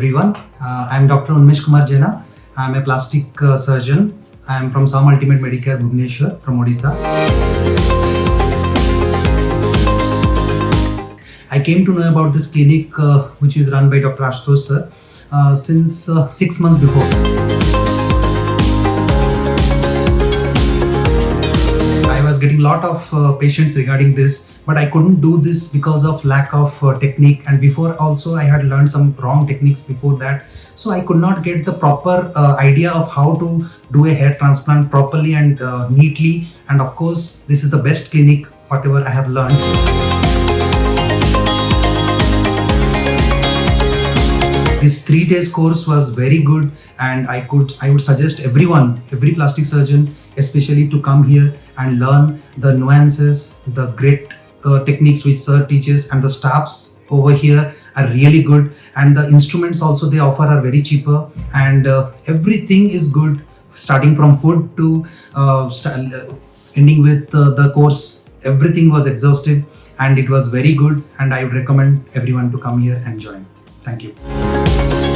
everyone. I am Dr. Unmesh Jena. I am a plastic surgeon. I am from Sam Ultimate Medicare, Bhubaneswar, from Odisha. I came to know about this clinic which is run by Dr. Ashutosh Shah since 6 months before. I was getting a lot of patients regarding this, but I couldn't do this because of lack of technique, and before also I had learned some wrong techniques before that, so I could not get the proper idea of how to do a hair transplant properly and neatly. And of course, this is the best clinic whatever I have learned. This 3 days course was very good, and I would suggest every plastic surgeon especially to come here and learn the nuances, the great techniques which sir teaches, and the staffs over here are really good, and the instruments also they offer are very cheaper, and everything is good, starting from food to ending with the course. Everything was exhaustive and it was very good, and I would recommend everyone to come here and join. Thank you.